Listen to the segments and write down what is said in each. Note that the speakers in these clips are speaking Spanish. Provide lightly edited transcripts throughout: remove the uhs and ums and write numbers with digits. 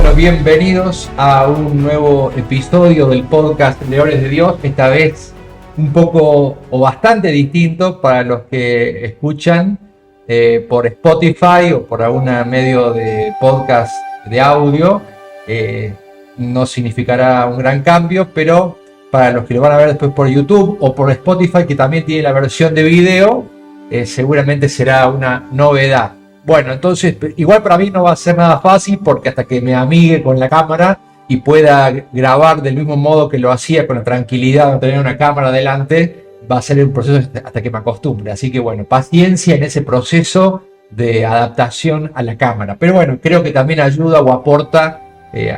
Bueno, bienvenidos a un nuevo episodio del podcast Leones de Dios, esta vez un poco o bastante distinto para los que escuchan por Spotify o por algún medio de podcast de audio. No significará un gran cambio, pero para los que lo van a ver después por YouTube o por Spotify, que también tiene la versión de video, seguramente será una novedad. Bueno, entonces igual para mí no va a ser nada fácil, porque hasta que me amigue con la cámara y pueda grabar del mismo modo que lo hacía, con la tranquilidad de tener una cámara delante, va a ser un proceso hasta que me acostumbre. Así que bueno, paciencia en ese proceso de adaptación a la cámara. Pero bueno, creo que también ayuda o aporta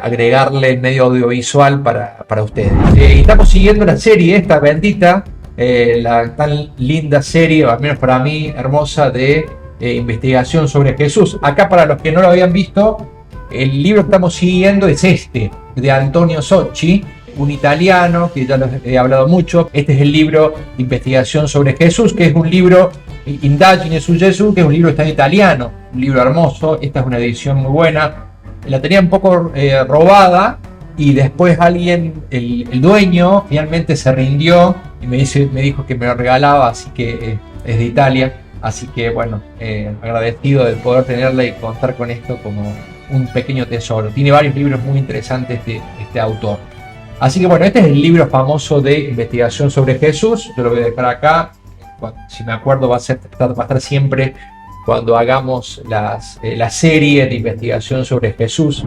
agregarle el medio audiovisual para ustedes. Estamos siguiendo la serie esta bendita, la tan linda serie, o al menos para mí hermosa, de investigación sobre Jesús. Acá, para los que no lo habían visto, el libro que estamos siguiendo es este, de Antonio Socci, un italiano que ya les he hablado mucho. Este es el libro Investigación sobre Jesús, que es un libro, Indagine su Gesù, que es un libro que está en italiano, un libro hermoso. Esta es una edición muy buena. La tenía un poco robada, y después alguien, el dueño, finalmente se rindió y me dijo que me lo regalaba, así que es de Italia. Así que bueno, agradecido de poder tenerla y contar con esto como un pequeño tesoro. Tiene varios libros muy interesantes de este autor. Así que bueno, este es el libro famoso de investigación sobre Jesús. Yo lo voy a dejar acá. Si me acuerdo, va a estar siempre cuando hagamos la serie de investigación sobre Jesús.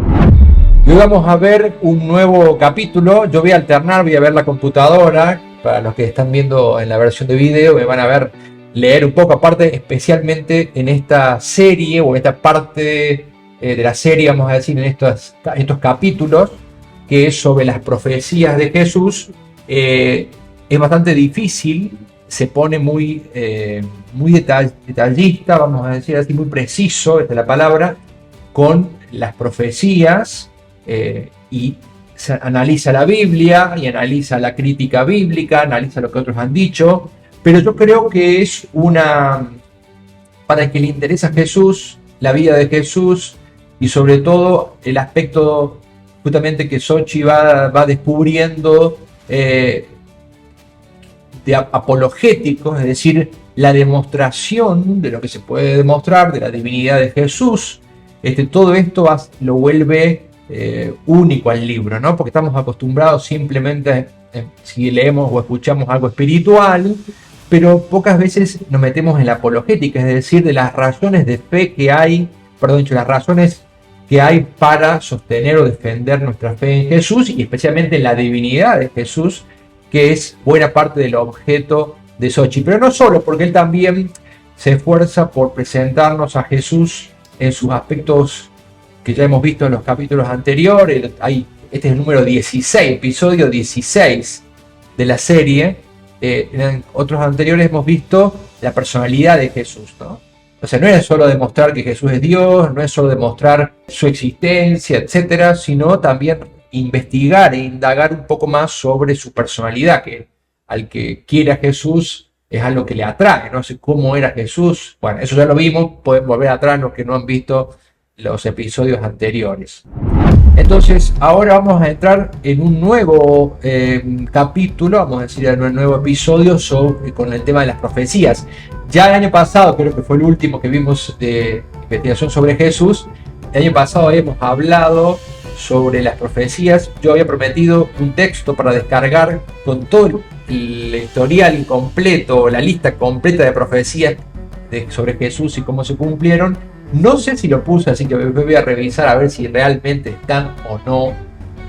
Y hoy vamos a ver un nuevo capítulo. Yo voy a alternar, voy a ver la computadora. Para los que están viendo en la versión de video, me van a ver leer un poco, aparte, especialmente en esta serie, o en esta parte de la serie, vamos a decir, en estos capítulos, que es sobre las profecías de Jesús. Es bastante difícil, se pone muy detallista, vamos a decir así, muy preciso, esta es la palabra, con las profecías, y se analiza la Biblia, y analiza la crítica bíblica, analiza lo que otros han dicho. Pero yo creo que es para el que le interesa a Jesús, la vida de Jesús, y sobre todo el aspecto justamente que Socci va descubriendo, de apologético, es decir, la demostración de lo que se puede demostrar de la divinidad de Jesús. Todo esto lo vuelve único al libro, ¿no? Porque estamos acostumbrados simplemente, si leemos o escuchamos algo espiritual, pero pocas veces nos metemos en la apologética, es decir, de las razones de fe que hay, las razones que hay para sostener o defender nuestra fe en Jesús, y especialmente en la divinidad de Jesús, que es buena parte del objeto de Socci. Pero no solo, porque él también se esfuerza por presentarnos a Jesús en sus aspectos que ya hemos visto en los capítulos anteriores. Este es el número 16, episodio 16 de la serie. En otros anteriores hemos visto la personalidad de Jesús, ¿no? O sea, no es solo demostrar que Jesús es Dios, no es solo demostrar su existencia, etcétera, sino también investigar e indagar un poco más sobre su personalidad, que al que quiere a Jesús es algo que le atrae, no sé cómo era Jesús. Bueno, eso ya lo vimos, pueden volver atrás los que no han visto los episodios anteriores. Entonces, ahora vamos a entrar en un nuevo capítulo, vamos a decir, en un nuevo episodio con el tema de las profecías. Ya el año pasado, creo que fue el último que vimos de investigación sobre Jesús, el año pasado habíamos hablado sobre las profecías. Yo había prometido un texto para descargar con todo el historial completo, la lista completa de profecías sobre Jesús y cómo se cumplieron. No sé si lo puse, así que voy a revisar a ver si realmente están o no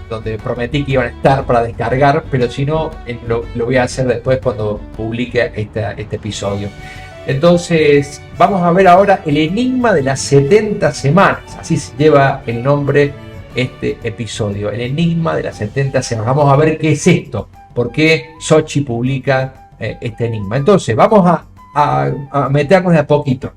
donde prometí que iban a estar para descargar, pero si no, lo voy a hacer después cuando publique este episodio. Entonces, vamos a ver ahora el enigma de las 70 semanas. Así se lleva el nombre este episodio, el enigma de las 70 semanas. Vamos a ver qué es esto, por qué Socci publica este enigma. Entonces, vamos a meternos de a poquito.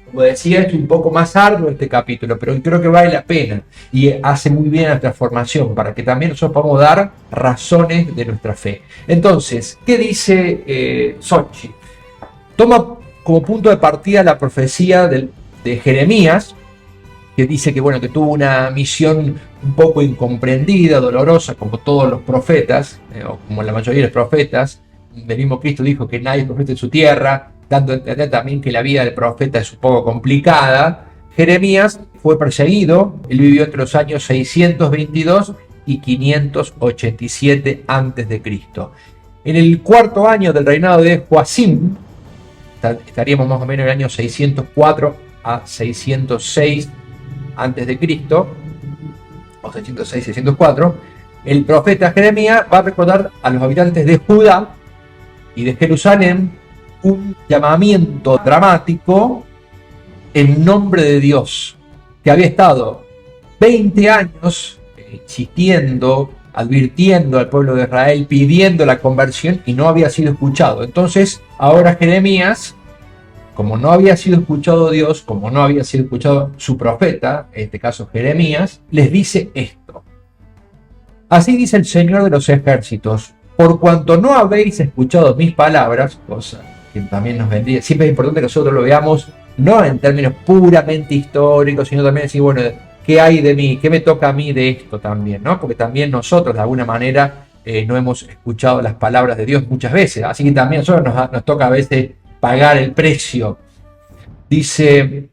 Como decía, es un poco más arduo este capítulo, pero creo que vale la pena y hace muy bien a nuestra formación, para que también nosotros podamos dar razones de nuestra fe. Entonces, ¿qué dice Socci? Toma como punto de partida la profecía de Jeremías, que dice que, bueno, que tuvo una misión un poco incomprendida, dolorosa, como todos los profetas, o como la mayoría de los profetas. El mismo Cristo dijo que nadie es profeta en su tierra, dando a entender también que la vida del profeta es un poco complicada. Jeremías fue perseguido, él vivió entre los años 622 y 587 a.C. En el cuarto año del reinado de Joacim, estaríamos más o menos en el año 604 a 606 a.C., o 606-604, el profeta Jeremías va a recordar a los habitantes de Judá y de Jerusalén un llamamiento dramático en nombre de Dios, que había estado 20 años insistiendo, advirtiendo al pueblo de Israel, pidiendo la conversión y no había sido escuchado. Entonces, ahora Jeremías, como no había sido escuchado Dios, como no había sido escuchado su profeta, en este caso Jeremías, les dice esto. Así dice el Señor de los ejércitos, por cuanto no habéis escuchado mis palabras, cosa que también nos vendría, siempre es importante que nosotros lo veamos, no en términos puramente históricos, sino también decir, bueno, ¿qué hay de mí? ¿Qué me toca a mí de esto también? ¿No? Porque también nosotros, de alguna manera, no hemos escuchado las palabras de Dios muchas veces, así que también a nosotros nos toca a veces pagar el precio. Dice,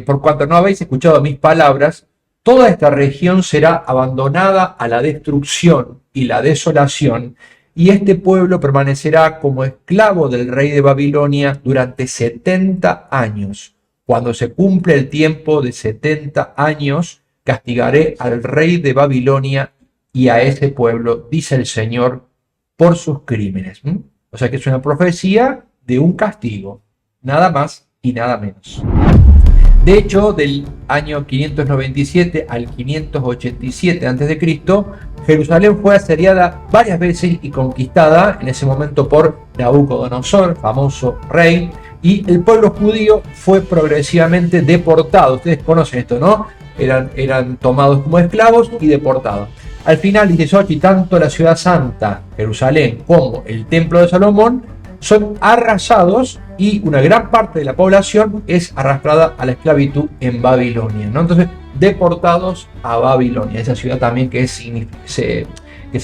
por cuanto no habéis escuchado mis palabras, toda esta región será abandonada a la destrucción y la desolación, y este pueblo permanecerá como esclavo del rey de Babilonia durante 70 años. Cuando se cumple el tiempo de 70 años, castigaré al rey de Babilonia y a ese pueblo, dice el Señor, por sus crímenes. O sea que es una profecía de un castigo, nada más y nada menos. De hecho, del año 597 al 587 a.C., Jerusalén fue asediada varias veces y conquistada en ese momento por Nabucodonosor, famoso rey, y el pueblo judío fue progresivamente deportado. Ustedes conocen esto, ¿no? Eran tomados como esclavos y deportados. Al final, dice Sochi, tanto la ciudad santa, Jerusalén, como el templo de Salomón son arrasados y una gran parte de la población es arrastrada a la esclavitud en Babilonia, ¿no? Entonces, deportados a Babilonia, esa ciudad también que se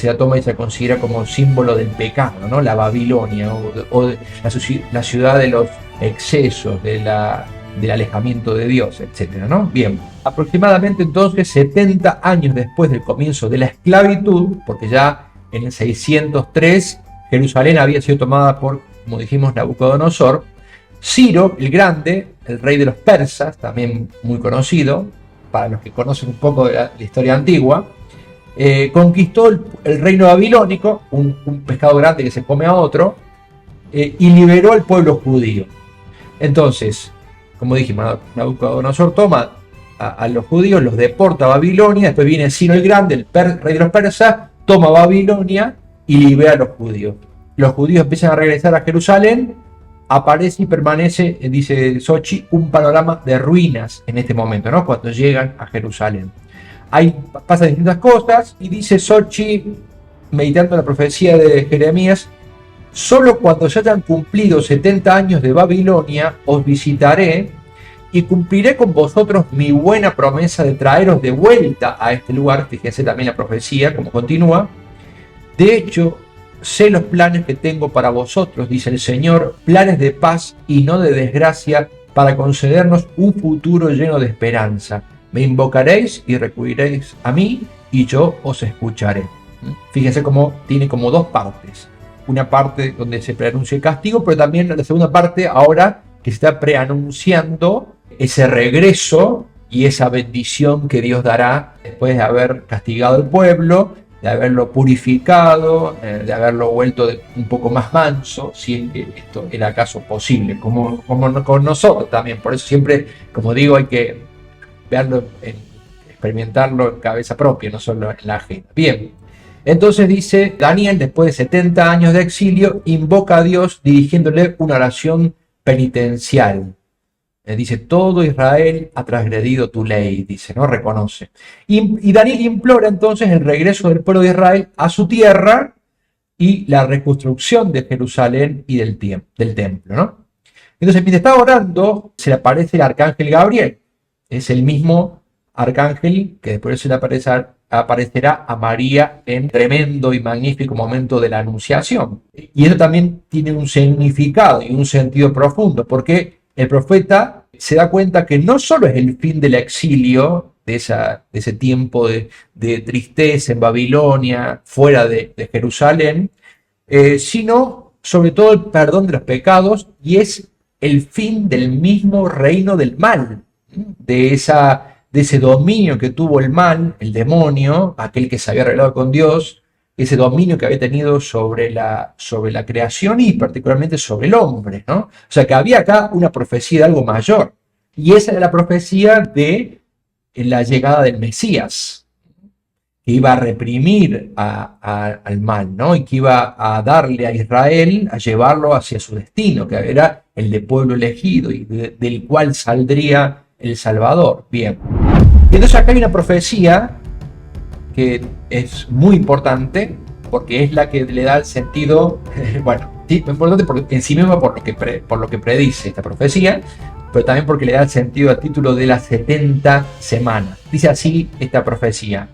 la toma y se considera como símbolo del pecado, ¿no? La Babilonia, o la ciudad de los excesos, del alejamiento de Dios, etcétera, ¿no? Bien, aproximadamente entonces 70 años después del comienzo de la esclavitud, porque ya en el 603 Jerusalén había sido tomada por, como dijimos, Nabucodonosor, Ciro el Grande, el rey de los persas, también muy conocido, para los que conocen un poco de la historia antigua, conquistó el reino babilónico, un pescado grande que se come a otro, y liberó al pueblo judío. Entonces, como dijimos, Nabucodonosor toma a los judíos, los deporta a Babilonia, después viene Ciro el Grande, el rey de los persas, toma Babilonia y libera a los judíos. Los judíos empiezan a regresar a Jerusalén, aparece y permanece, dice Sochi, un panorama de ruinas en este momento, ¿no? Cuando llegan a Jerusalén. Ahí pasan distintas cosas y dice Sochi, meditando la profecía de Jeremías, solo cuando se hayan cumplido 70 años de Babilonia os visitaré y cumpliré con vosotros mi buena promesa de traeros de vuelta a este lugar. Fíjense también la profecía, como continúa. De hecho, sé los planes que tengo para vosotros, dice el Señor, planes de paz y no de desgracia, para concedernos un futuro lleno de esperanza. Me invocaréis y recurriréis a mí y yo os escucharé. Fíjense cómo tiene como dos partes. Una parte donde se preanuncia el castigo, pero también la segunda parte ahora que se está preanunciando ese regreso y esa bendición que Dios dará después de haber castigado al pueblo, de haberlo purificado, de haberlo vuelto un poco más manso, si es que esto era acaso posible, como con nosotros también. Por eso siempre, como digo, hay que verlo, experimentarlo en cabeza propia, no solo en la ajena. Bien, entonces dice Daniel, después de 70 años de exilio, invoca a Dios dirigiéndole una oración penitencial. Dice, todo Israel ha transgredido tu ley, dice, ¿no? Reconoce. Y Daniel implora entonces el regreso del pueblo de Israel a su tierra y la reconstrucción de Jerusalén y del templo, ¿no? Entonces, mientras está orando, se le aparece el arcángel Gabriel. Es el mismo arcángel que después se le aparecerá a María en tremendo y magnífico momento de la Anunciación. Y eso también tiene un significado y un sentido profundo, porque el profeta se da cuenta que no solo es el fin del exilio, de ese tiempo de tristeza en Babilonia, fuera de Jerusalén, sino sobre todo el perdón de los pecados, y es el fin del mismo reino del mal, de ese dominio que tuvo el mal, el demonio, aquel que se había arreglado con Dios, ese dominio que había tenido sobre la creación y particularmente sobre el hombre, ¿no? O sea que había acá una profecía de algo mayor, y esa era la profecía de la llegada del Mesías, que iba a reprimir al mal, ¿no? Y que iba a darle a Israel, a llevarlo hacia su destino, que era el de pueblo elegido y del cual saldría el Salvador. Bien. Y entonces acá hay una profecía que es muy importante, porque es la que le da el sentido, bueno, sí, importante en sí misma por lo que predice esta profecía, pero también porque le da el sentido al título de las 70 semanas. Dice así esta profecía: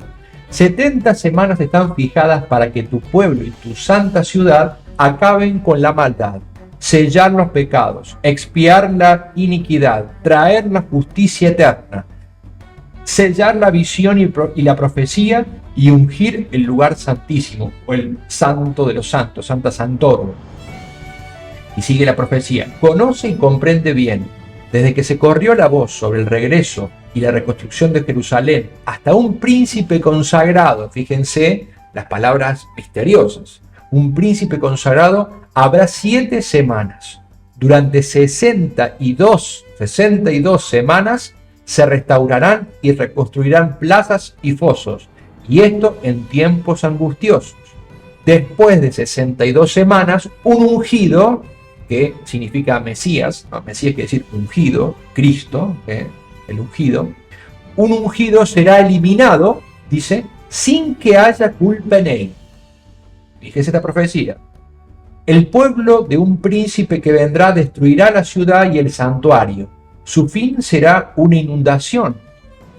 70 semanas están fijadas para que tu pueblo y tu santa ciudad acaben con la maldad, sellar los pecados, expiar la iniquidad, traer la justicia eterna, sellar la visión y la profecía, y ungir el lugar santísimo, o el santo de los santos, Santa Santorum. Y sigue la profecía: conoce y comprende bien, desde que se corrió la voz sobre el regreso y la reconstrucción de Jerusalén, hasta un príncipe consagrado, fíjense las palabras misteriosas, un príncipe consagrado, habrá 7 semanas. Durante 62 semanas se restaurarán y reconstruirán plazas y fosos, y esto en tiempos angustiosos. Después de 62 semanas, un ungido, que significa Mesías, no, Mesías quiere decir ungido, Cristo, el ungido, un ungido será eliminado, dice, sin que haya culpa en él. Fíjese esta profecía: el pueblo de un príncipe que vendrá destruirá la ciudad y el santuario. Su fin será una inundación,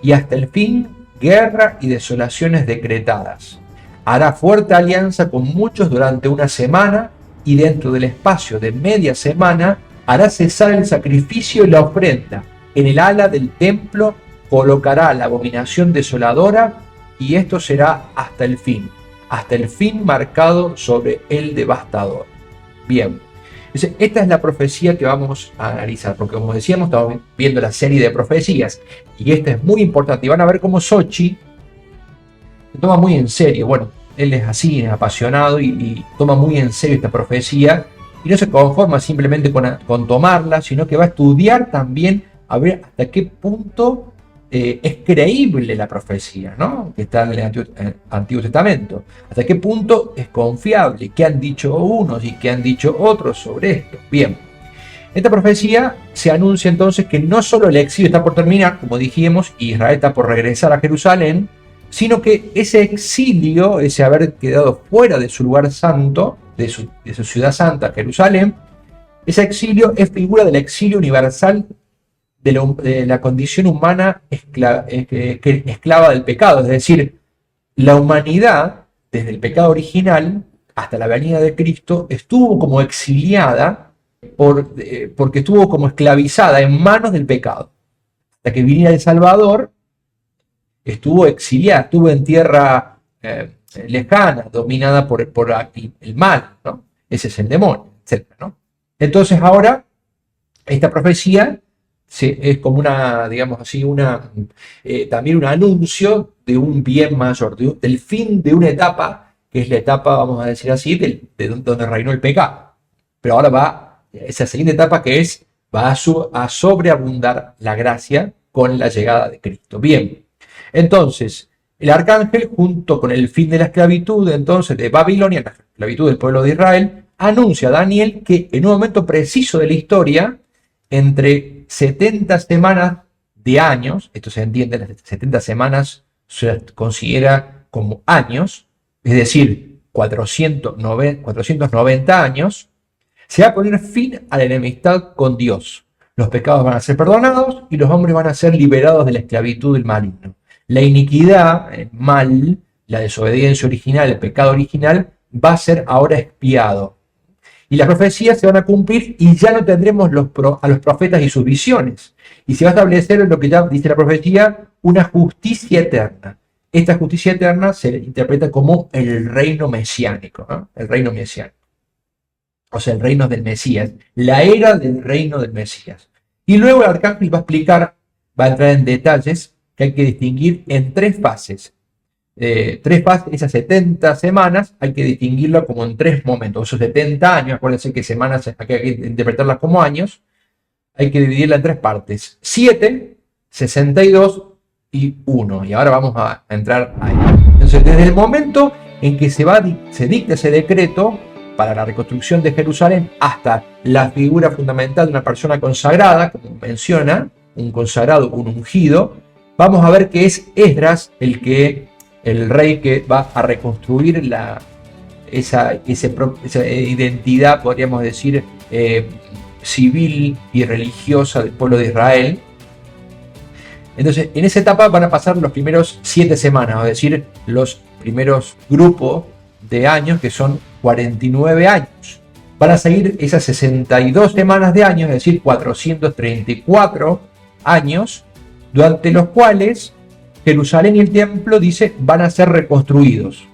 y hasta el fin guerra y desolaciones decretadas. Hará fuerte alianza con muchos durante una semana, y dentro del espacio de media semana hará cesar el sacrificio y la ofrenda. En el ala del templo colocará la abominación desoladora, y esto será hasta el fin marcado sobre el devastador. Bien, esta es la profecía que vamos a analizar, porque como decíamos, estamos viendo la serie de profecías, y esta es muy importante, y van a ver cómo Sochi se toma muy en serio. Bueno, él es así, es apasionado, y toma muy en serio esta profecía, y no se conforma simplemente con tomarla, sino que va a estudiar también a ver hasta qué punto es creíble la profecía, ¿no?, que está en el Antiguo Testamento. Hasta qué punto es confiable, qué han dicho unos y qué han dicho otros sobre esto. Bien, esta profecía se anuncia entonces que no solo el exilio está por terminar, como dijimos, y Israel está por regresar a Jerusalén, sino que ese exilio, ese haber quedado fuera de su lugar santo, de su ciudad santa, Jerusalén, ese exilio es figura del exilio universal de la condición humana esclava del pecado. Es decir, la humanidad, desde el pecado original hasta la venida de Cristo, estuvo como exiliada porque estuvo como esclavizada en manos del pecado. Hasta que viniera el Salvador, estuvo exiliada, estuvo en tierra lejana, dominada por el mal, ¿no? Ese es el demonio, etc., ¿no? Entonces ahora, esta profecía es como una, digamos así, también un anuncio de un bien mayor, del fin de una etapa, que es la etapa, vamos a decir así, de donde reinó el pecado. Pero ahora va esa siguiente etapa, que va a sobreabundar la gracia con la llegada de Cristo. Bien, entonces, el arcángel, junto con el fin de la esclavitud entonces de Babilonia, la esclavitud del pueblo de Israel, anuncia a Daniel que en un momento preciso de la historia, entre 70 semanas de años, esto se entiende, las 70 semanas se considera como años, es decir, 490 años, se va a poner fin a la enemistad con Dios. Los pecados van a ser perdonados y los hombres van a ser liberados de la esclavitud del maligno. La iniquidad, el mal, la desobediencia original, el pecado original, va a ser ahora expiado. Y las profecías se van a cumplir y ya no tendremos a los profetas y sus visiones. Y se va a establecer lo que ya dice la profecía, una justicia eterna. Esta justicia eterna se interpreta como el reino mesiánico, ¿no? El reino mesiánico. O sea, el reino del Mesías, la era del reino del Mesías. Y luego el arcángel va a explicar, va a entrar en detalles que hay que distinguir en tres fases. Esas 70 semanas hay que distinguirlo como en tres momentos. Esos 70 años, acuérdense que semanas hay que interpretarlas como años, hay que dividirla en tres partes: 7, 62 y 1. Y ahora vamos a entrar ahí. Entonces, desde el momento en que se dicta ese decreto para la reconstrucción de Jerusalén hasta la figura fundamental de una persona consagrada, como menciona, un consagrado, un ungido, vamos a ver que es Esdras el rey que va a reconstruir esa identidad, podríamos decir, civil y religiosa del pueblo de Israel. Entonces, en esa etapa van a pasar los primeros 7 semanas, es decir, los primeros grupos de años, que son 49 años. Van a seguir esas 62 semanas de años, es decir, 434 años, durante los cuales Jerusalén y el templo, dice, van a ser reconstruidos.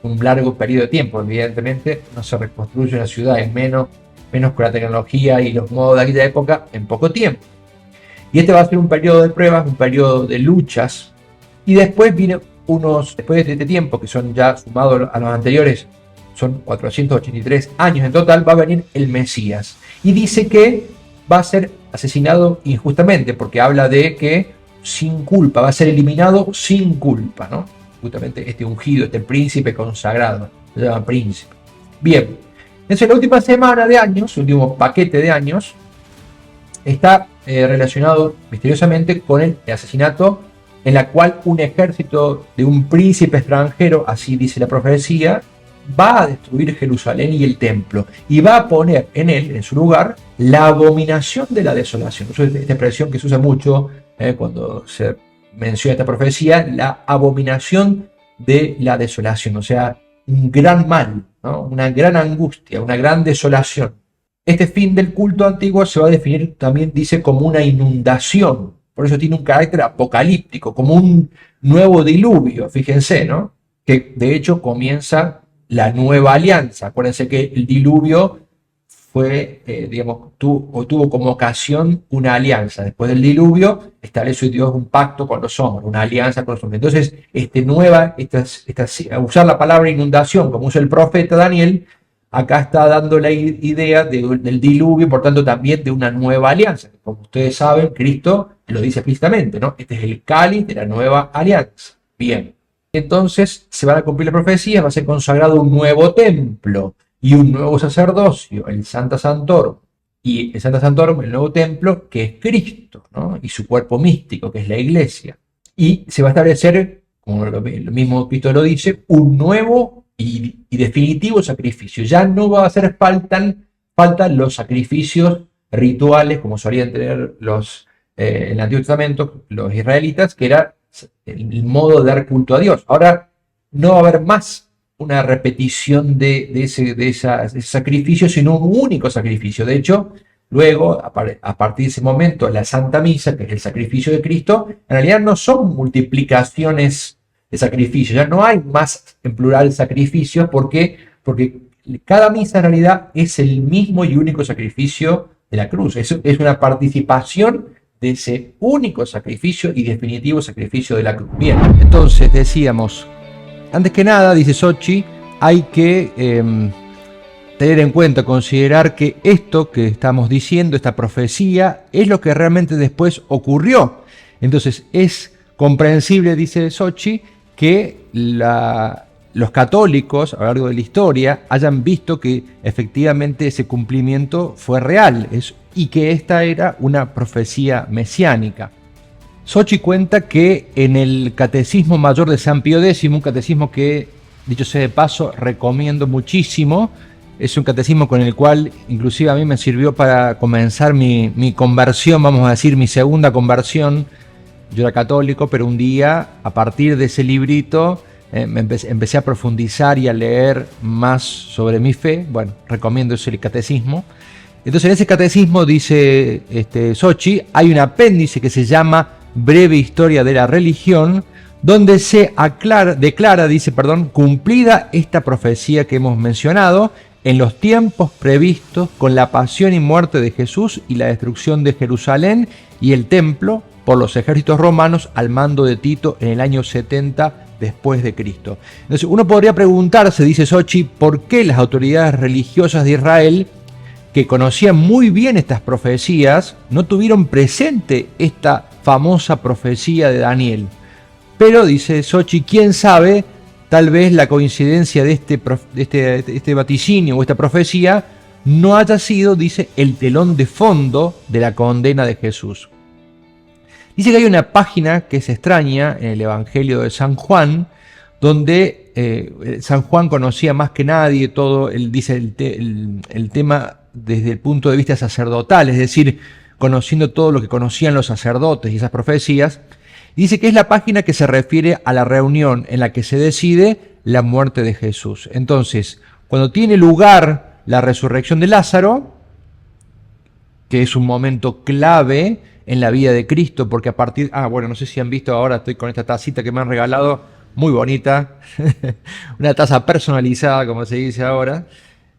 Un largo periodo de tiempo, evidentemente, no se reconstruye una ciudad en menos con la tecnología y los modos de aquella época en poco tiempo. Y este va a ser un periodo de pruebas, un periodo de luchas, y después después de este tiempo, que son ya sumados a los anteriores, son 483 años en total, va a venir el Mesías. Y dice que va a ser asesinado injustamente, porque habla de que sin culpa, va a ser eliminado sin culpa, ¿no? Justamente este ungido, este príncipe consagrado, se llama príncipe. Bien, entonces la última semana de años, el último paquete de años, está relacionado misteriosamente con el asesinato en la cual un ejército de un príncipe extranjero, así dice la profecía, va a destruir Jerusalén y el templo y va a poner en su lugar, la abominación de la desolación. Esta expresión que se usa mucho cuando se menciona esta profecía, la abominación de la desolación, o sea, un gran mal, ¿no? Una gran angustia, una gran desolación. Este fin del culto antiguo se va a definir también, dice, como una inundación. Por eso tiene un carácter apocalíptico, como un nuevo diluvio, fíjense, ¿no? Que de hecho comienza la nueva alianza. Acuérdense que el diluvio fue, tuvo como ocasión una alianza. Después del diluvio estableció Dios un pacto con los hombres, una alianza con los hombres. Entonces, usar la palabra inundación, como usa el profeta Daniel, acá está dando la idea del diluvio, por tanto también de una nueva alianza. Como ustedes saben, Cristo lo dice explícitamente, ¿no? Este es el cáliz de la nueva alianza. Bien, entonces se van a cumplir las profecías, va a ser consagrado un nuevo templo y un nuevo sacerdocio, el Santa Santorum. Y el Santa Santorum, el nuevo templo, que es Cristo, ¿no? Y su cuerpo místico, que es la iglesia. Y se va a establecer, como lo mismo Cristo lo dice, un nuevo y definitivo sacrificio. Ya no va a hacer faltan los sacrificios rituales como solían tener en el Antiguo Testamento los israelitas, que era el modo de dar culto a Dios. Ahora no va a haber más una repetición de ese sacrificio, sino un único sacrificio. De hecho, luego, a partir de ese momento, la Santa Misa, que es el sacrificio de Cristo, en realidad no son multiplicaciones de sacrificios, ya no hay más en plural sacrificios, porque cada misa en realidad es el mismo y único sacrificio de la cruz, es una participación de ese único sacrificio y definitivo sacrificio de la cruz. Bien, entonces decíamos, antes que nada, dice Sochi, hay que tener en cuenta, considerar que esto que estamos diciendo, esta profecía, es lo que realmente después ocurrió. Entonces es comprensible, dice Sochi, que los católicos a lo largo de la historia hayan visto que efectivamente ese cumplimiento fue real y que esta era una profecía mesiánica. Sochi cuenta que en el Catecismo Mayor de San Pío X, un catecismo que, dicho sea de paso, recomiendo muchísimo, Es un catecismo con el cual inclusive a mí me sirvió para comenzar mi conversión, vamos a decir, mi segunda conversión. Yo era católico, pero un día, a partir de ese librito, empecé a profundizar y a leer más sobre mi fe. Bueno, recomiendo ese catecismo. Entonces, en ese catecismo, dice Sochi, hay un apéndice que se llama Breve Historia de la Religión, donde se declara, cumplida esta profecía que hemos mencionado, en los tiempos previstos con la pasión y muerte de Jesús y la destrucción de Jerusalén y el templo por los ejércitos romanos al mando de Tito en el año 70 después de Cristo. Entonces uno podría preguntarse, dice Sochi, ¿por qué las autoridades religiosas de Israel, que conocían muy bien estas profecías, no tuvieron presente esta famosa profecía de Daniel? Pero, dice Sochi, quién sabe, tal vez la coincidencia de este vaticinio o esta profecía no haya sido, dice, el telón de fondo de la condena de Jesús. Dice que hay una página que es extraña en el Evangelio de San Juan, donde San Juan conocía más que nadie todo, dice el tema desde el punto de vista sacerdotal, es decir, conociendo todo lo que conocían los sacerdotes y esas profecías. Dice que es la página que se refiere a la reunión en la que se decide la muerte de Jesús. Entonces, cuando tiene lugar la resurrección de Lázaro, que es un momento clave en la vida de Cristo, porque a partir... bueno, no sé si han visto, ahora estoy con esta tacita que me han regalado, muy bonita, una taza personalizada, como se dice ahora.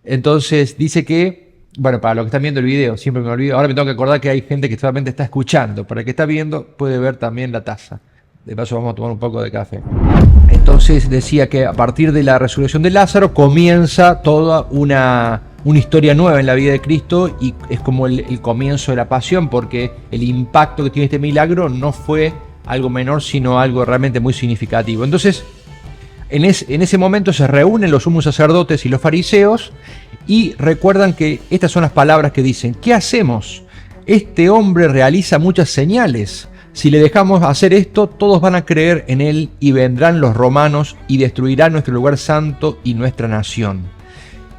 Entonces, dice que... Bueno, para los que están viendo el video, siempre me olvido. Ahora me tengo que acordar que hay gente que solamente está escuchando. Para el que está viendo, puede ver también la taza. De paso, vamos a tomar un poco de café. Entonces, decía que a partir de la resurrección de Lázaro comienza toda una historia nueva en la vida de Cristo, y es como el comienzo de la pasión, porque el impacto que tiene este milagro no fue algo menor, sino algo realmente muy significativo. Entonces, en ese momento se reúnen los sumos sacerdotes y los fariseos, y recuerdan que estas son las palabras que dicen: ¿qué hacemos? Este hombre realiza muchas señales. Si le dejamos hacer esto, todos van a creer en él, y vendrán los romanos y destruirán nuestro lugar santo y nuestra nación.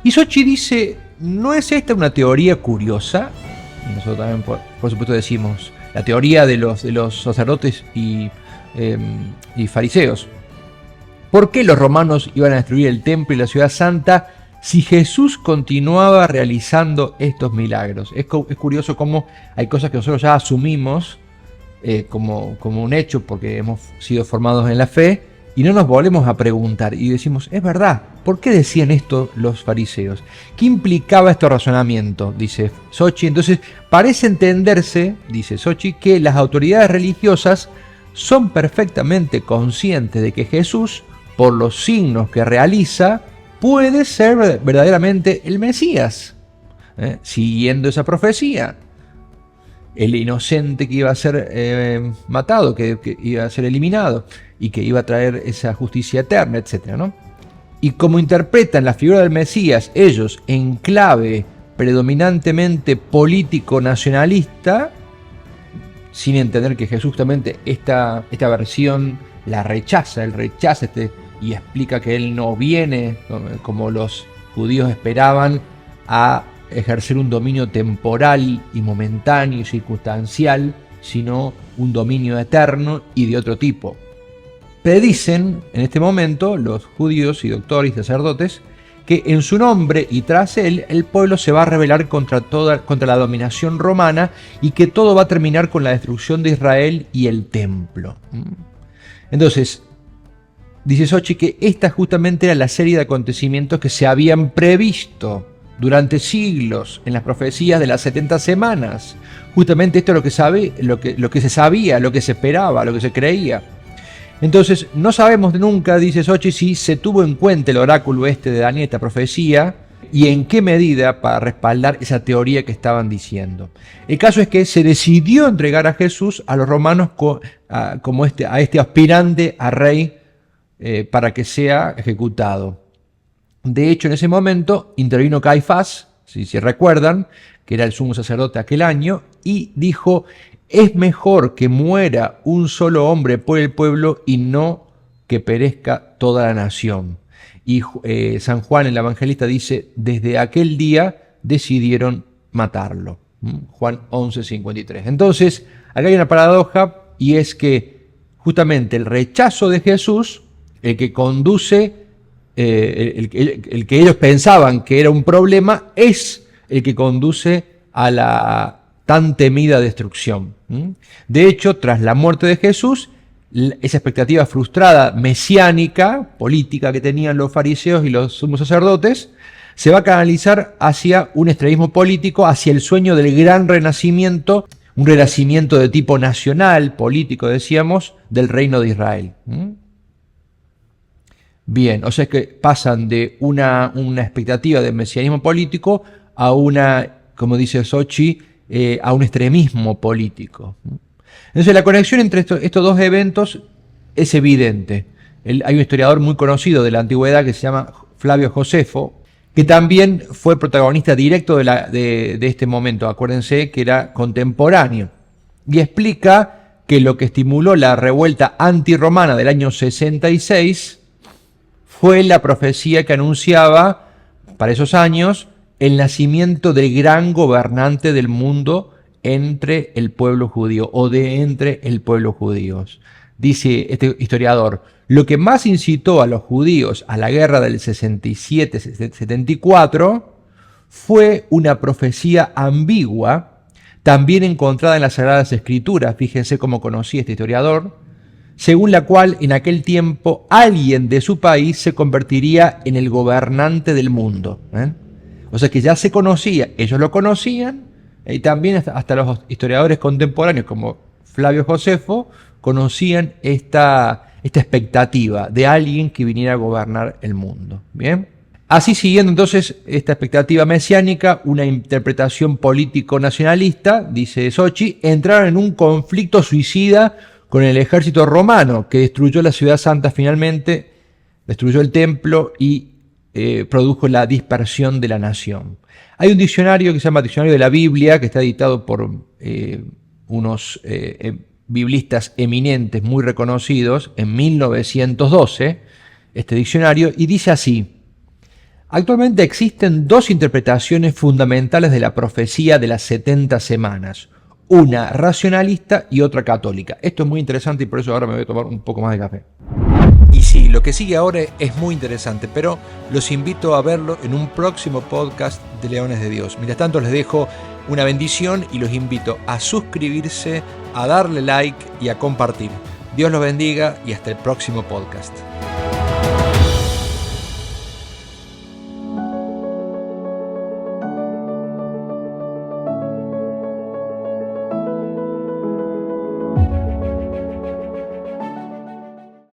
Y Sochi dice: ¿no es esta una teoría curiosa? Y nosotros también, por supuesto, decimos la teoría de los sacerdotes y fariseos. ¿Por qué los romanos iban a destruir el templo y la ciudad santa si Jesús continuaba realizando estos milagros? Es curioso cómo hay cosas que nosotros ya asumimos como un hecho, porque hemos sido formados en la fe, y no nos volvemos a preguntar y decimos: es verdad, ¿por qué decían esto los fariseos? ¿Qué implicaba este razonamiento? Dice Sochi. Entonces parece entenderse, dice Sochi, que las autoridades religiosas son perfectamente conscientes de que Jesús, por los signos que realiza, puede ser verdaderamente el Mesías, siguiendo esa profecía. El inocente que iba a ser matado, que iba a ser eliminado, y que iba a traer esa justicia eterna, etc., ¿no? Y como interpretan la figura del Mesías ellos en clave predominantemente político-nacionalista, sin entender que Jesús justamente esta versión la rechaza, él rechaza y explica que él no viene, como los judíos esperaban, a ejercer un dominio temporal y momentáneo y circunstancial, sino un dominio eterno y de otro tipo. Predicen en este momento los judíos y doctores y sacerdotes que en su nombre y tras él el pueblo se va a rebelar contra la dominación romana, y que todo va a terminar con la destrucción de Israel y el templo. Entonces, dice Sochi que esta justamente era la serie de acontecimientos que se habían previsto durante siglos en las profecías de las 70 semanas. Justamente esto es lo que se sabía, lo que se esperaba, lo que se creía. Entonces, no sabemos nunca, dice Sochi, si se tuvo en cuenta el oráculo de Daniel, esta profecía, y en qué medida para respaldar esa teoría que estaban diciendo. El caso es que se decidió entregar a Jesús a los romanos como a este aspirante a rey para que sea ejecutado. De hecho, en ese momento intervino Caifás, si recuerdan, que era el sumo sacerdote aquel año, y dijo: es mejor que muera un solo hombre por el pueblo y no que perezca toda la nación. Y San Juan, el evangelista, dice, desde aquel día decidieron matarlo. Juan 11:53. Entonces, acá hay una paradoja, y es que justamente el rechazo de Jesús, el que conduce, el que ellos pensaban que era un problema, es el que conduce a la tan temida destrucción. De hecho, tras la muerte de Jesús, esa expectativa frustrada mesiánica, política que tenían los fariseos y los sumos sacerdotes, se va a canalizar hacia un extremismo político, hacia el sueño del gran renacimiento, un renacimiento de tipo nacional, político, decíamos, del reino de Israel. Bien, o sea que pasan de una expectativa de mesianismo político a una, como dice Sochi, a un extremismo político. Entonces la conexión entre estos dos eventos es evidente. Hay un historiador muy conocido de la antigüedad que se llama Flavio Josefo, que también fue protagonista directo de este momento. Acuérdense que era contemporáneo. Y explica que lo que estimuló la revuelta antirromana del año 66 fue la profecía que anunciaba para esos años el nacimiento del gran gobernante del mundo entre el pueblo judío, o de entre el pueblo judío. Dice este historiador, lo que más incitó a los judíos a la guerra del 67-74 fue una profecía ambigua, también encontrada en las Sagradas Escrituras, fíjense cómo conocía este historiador, según la cual en aquel tiempo alguien de su país se convertiría en el gobernante del mundo. O sea que ya se conocía, ellos lo conocían, y también hasta los historiadores contemporáneos como Flavio Josefo conocían esta expectativa de alguien que viniera a gobernar el mundo. Bien. Así, siguiendo entonces esta expectativa mesiánica, una interpretación político-nacionalista, dice Sochi, entraron en un conflicto suicida con el ejército romano, que destruyó la ciudad santa finalmente, destruyó el templo y produjo la dispersión de la nación. Hay un diccionario que se llama Diccionario de la Biblia, que está editado por unos biblistas eminentes muy reconocidos en 1912, este diccionario, y dice así: actualmente existen dos interpretaciones fundamentales de la profecía de las 70 semanas, una racionalista y otra católica. Esto es muy interesante y por eso ahora me voy a tomar un poco más de café. Y sí, lo que sigue ahora es muy interesante, pero los invito a verlo en un próximo podcast de Leones de Dios. Mientras tanto, les dejo una bendición y los invito a suscribirse, a darle like y a compartir. Dios los bendiga y hasta el próximo podcast.